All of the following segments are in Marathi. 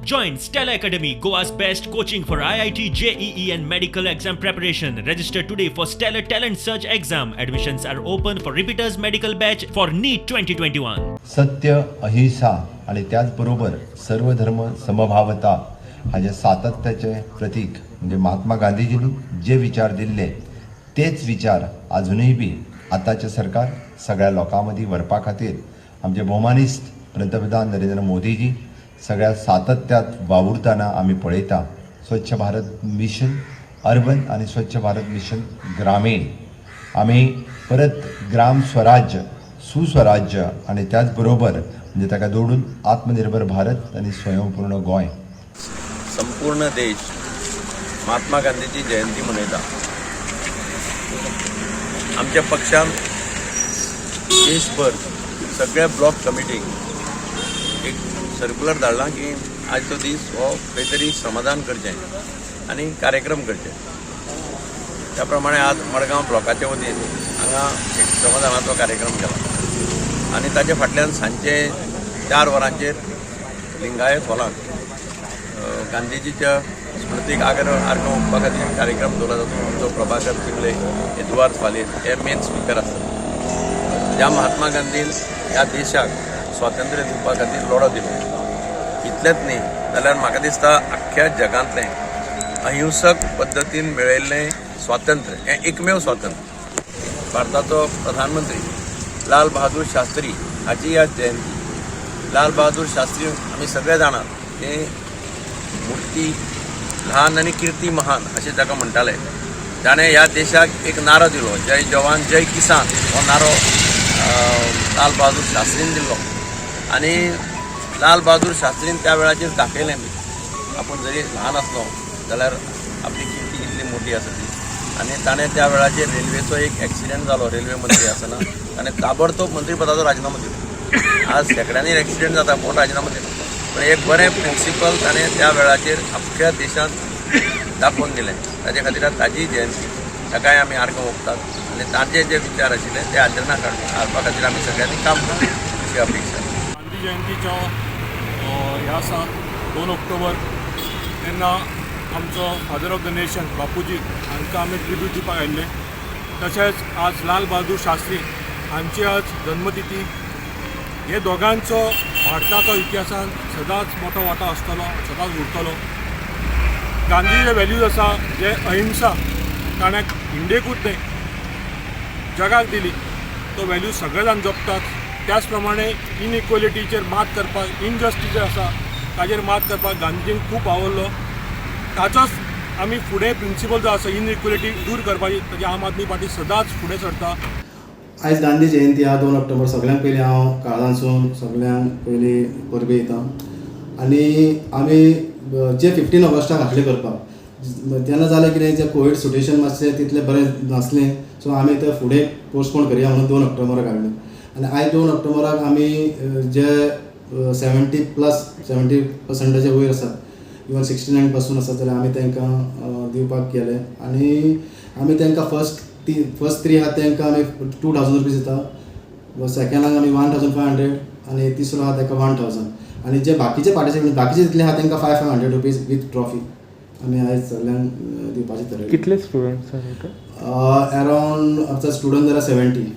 Join Stella Academy, Goa's best coaching for IIT, JEE and medical exam preparation. Register today for Stellar Talent Search exam. Admissions are open for repeaters medical batch for NEET 2021. सत्य, अहिंसा आणि त्याचबरोबर सर्व धर्म समभावता हा जे सातत्याचे प्रतीक म्हणजे महात्मा गांधीजींनी जे विचार दिले तेच विचार अजूनही बी आताचे सरकार सगळ्या लोकांमध्ये व्हरपा खातीर आमचे भौमानिस्त पंतप्रधान नरेंद्र मोदीजी सगळ्या सातत्यात वावुरताना आम्ही पळयता. स्वच्छ भारत मिशन अर्बन आणि स्वच्छ भारत मिशन ग्रामीण आम्ही परत ग्राम स्वराज्य सुस्वराज्य आणि त्याचबरोबर म्हणजे ताका जोडून आत्मनिर्भर भारत आणि स्वयंपूर्ण गोय. संपूर्ण देश महात्मा गांधीची जयंती मनयता. आमच्या पक्षान देशभर सगळ्या ब्लॉक कमिटीक एक सर्क्युलर धाडला की आजचो दीस हो खंय समाधान करचें आनी कार्यक्रम करचे. त्या प्रमाणे आज मडगांव ब्लॉकाचे वतीन हांगा एक समाधानाचो कार्यक्रम केला आनी ताचे फाटल्यान सांजचे 4 वरांचेर लिंगायत हॉलांत गांधीजीच्या स्मृतीक आर्गां ओंपपा खातीर कार्यक्रम दवरला जातो. आमचो प्रभाकर चिंगले एदवार्द फालेर हे मेन स्पिकर आसतात. ज्या महात्मा गांधीन ह्या देशाक स्वातंत्र्य दिवपा खातीर लढो दिलो इतलेंच न्ही जाल्यार म्हाका दिसता अख्ख्या जगांतलें अहिंसक पद्दतीन मेळयल्लें स्वातंत्र्य हें एकमेव स्वातंत्र्य. भारताचो प्रधानमंत्री लाल बहादूर शास्त्री हाची आज जयंती. लाल बहादूर शास्त्री आमी सगळे जाणात. ते मुर्ती ल्हान आनी कीर्ती महान अशें ताका म्हणटाले. ताणें ह्या देशाक एक नारो दिलो, जय जवान जय किसान. हो नारो लाल बहादूर शास्त्रीन दिल्लो आनी लाल बहादूर शास्त्रीन त्या वेळाचेर दाखयलें बी आपूण जरी ल्हान आसलो जाल्यार आपली कीर्ती कितली मोठी आसा ती. आनी ताणें त्या वेळाचेर रेल्वेचो एक एक्सिडेंट जालो रेल्वे मंत्री आसतना ताणें ताबडतोब मंत्रीपदाचो राजिनामो दिलो. आज शेकड्यांनी एक्सिडेंट जाता कोण राजिनामो दिलो, पण एक बरें प्रिंसिपल ताणें त्या वेळाचेर अख्ख्या देशांत दाखोवन दिलें. ताजे खातीर ताजी जयंती ताकाय आमी आर्गां ओंपतात आनी तांचे जे विचार आशिल्ले ते आचरणांत हाडपा खातीर आमी सगळ्यांनी काम करता अशी अपेक्षा. गांधी जयंतीचो ह्या आसा 2 ऑक्टोबर तेन्ना आमचो father of the nation Bapuji हांकां आमी ट्रिब्यूट दिवपाक आयिल्ले. तशेंच आज लाल बहादूर शास्त्री हांची आज जन्मतिथी. हे दोगांचो भारताचो इतिहासान सदांच मोठो वांटो आसतलो, सदांच उरतलो. गांधी जे व्हॅल्यूज आसा जे अहिंसा ताणें इंडियेकूच न्हय जगाक दिली, तो व्हॅल्यू सगळे जाण जपतात. त्याच प्रमाणे इनइक्वलिटीचेर मात करपाक, इनजस्टीस आसा ताजेर मात करपाक गांधीजीन खूब आवडलो. ताचोच आमी फुडें प्रिंसिपल जो आसा इनइक्वलिटी दूर करपाची ताजी आम आदमी पार्टी सदांच फुडें सरता. आयज गांधी जयंती हा 2 ऑक्टोबर. सगळ्यांक पयलीं हांव काळजांसून सगळ्यांक पयलीं परबी येता आनी आमी जे 15 ऑगस्टाक हाडले करपाक तेन्ना जालें कितें जे कोवीड सिट्युएशन मातशें तितलें बरें नासलें, सो आमी तें फुडें पोस्टपोन करया म्हणून 2 ऑक्टोबराक हाडलें. आनी आयज 2 ऑक्टोबराक आमी जे 70% वयर आसात, इवन 69 पासून आसा जाल्यार आमी तांकां दिवपाक केलें. आनी आमी तांकां फर्स्ट 3 आहा तांकां आमी 2000 रुपीज दिता, सेकंडाक आमी 1500 आनी तिसरो आहा ताका 1000. आनी जे बाकीचे पार्टिसिपेंट बाकीचे जितले आहा तांकां 500 रुपीज वीथ ट्रॉफी आमी आयज सगळ्यांक दिवपाचें थारायलें. कितले स्टुडंट्स अरावंड आमचा स्टुडंट जाल्यार 70.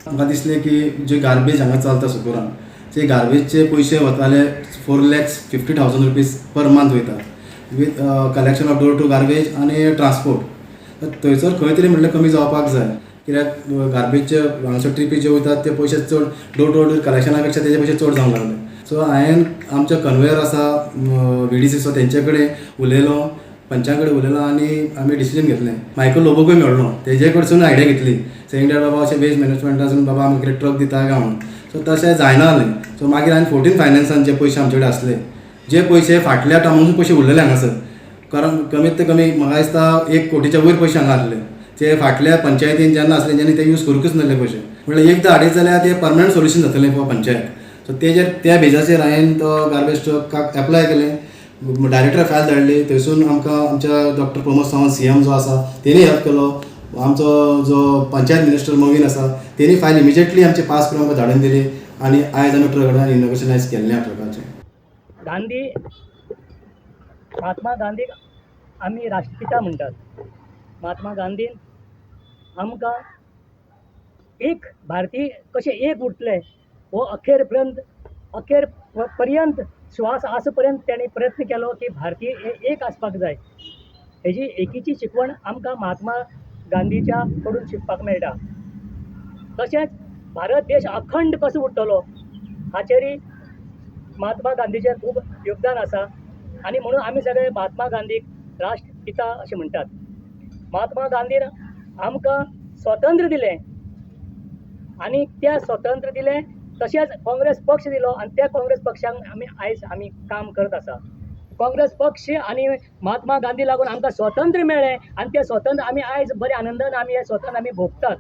म्हाका दिसलें की जे गार्बेज हांगा चलता सुकुरान ते गार्बेजचे पयशे वताले 4,50,000 रुपीज पर मंथ वयता with collection of door to garbage आनी ट्रान्सपोर्ट. थंयसर खंय तरी म्हटल्यार कमी जावपाक जाय, कित्याक गार्बेजचे हांगासर ट्रिपी जे वयतात ते पयशे चड डोर टू डोर कलेक्शना पेक्षा तेजे पयशे चड जावंक लागले. सो हांवें आमच्या कन्वेयर आसा VDC सो तेंचे कडेन उलयलो, पंचां कडेन उलयलो आनी आमी डिसिजन घेतलें. मायकल लोबोकूय मेळ्ळो, तेजे कडसून आयडिया घेतली सेंग दॅट बाबा अशें वेस्ट मॅनेजमेंटासून बाबा आमी कितें ट्रक दिता काय म्हणून. सो तशें जायना जालें. सो मागीर हांवें 14 फायनान्सान जे पयशे आमचे कडेन आसले, जे पयशे फाटल्या टर्मासून पयशे उरलेले हांगासर, कारण कमीत ते कमी म्हाका दिसता 1 कोटीच्या वयर पयशे हांगा आसले. ते फाटल्या पंचायतीन जेन्ना आसले जेन्ना ते यूज करूंकच नासले पयशे, म्हळ्यार एकदां हाडीत जाल्यार ते परमनंट सोल्युशन जातलें फॉर पंचायत. सो तेजेर त्या बेजाचेर हांवें तो गार्बेज ट्रकाक एप्लाय केलें. डायरेक्टर फायल धाडली, थंयसून आमकां आमच्या डॉक्टर प्रमोद सावंत CM जो आसा तेणी हेल्प केलो. आमचो जो पंचायत मिनिस्टर मोवीन आसा तेणी फायल इमिजिएटली आमचे पास करून आमकां धाडून दिली आनी आयज आमी ट्रक इनॉग्रेशन आयज केल्लें ट्रकाचें. गांधी महात्मा गांधीक आमी राष्ट्रपिता म्हणटात. महात्मा गांधीन आमकां एक भारतीय कशें एक उरतले हो अखेर पर्यंत श्वास आस पर्यंत तेणें प्रयत्न केलो की भारतीय एक आसपाक जाय. हेजी एकीची शिकवण आमकां महात्मा गांधीच्या कडून शिकपाक मेळटा. तशेंच भारत देश अखंड कसो उरतलो हाचेरय महात्मा गांधीचें खूब योगदान आसा आनी म्हणून आमी सगळे महात्मा गांधीक राष्ट्रपिता अशें म्हणटात. महात्मा गांधीन आमकां स्वातंत्र्य दिलें आनी त्या स्वातंत्र्य दिलें तशेंच काँग्रेस पक्ष दिलो आनी त्या काँग्रेस पक्षाक आमी काम करत आसा. काँग्रेस पक्ष आनी महात्मा गांधी लागून आमकां स्वातंत्र्य मेळ्ळें आनी तें स्वातंत्र्य आमी आयज बरे आनंदान आमी हें स्वातंत्र्य आमी भोगतात.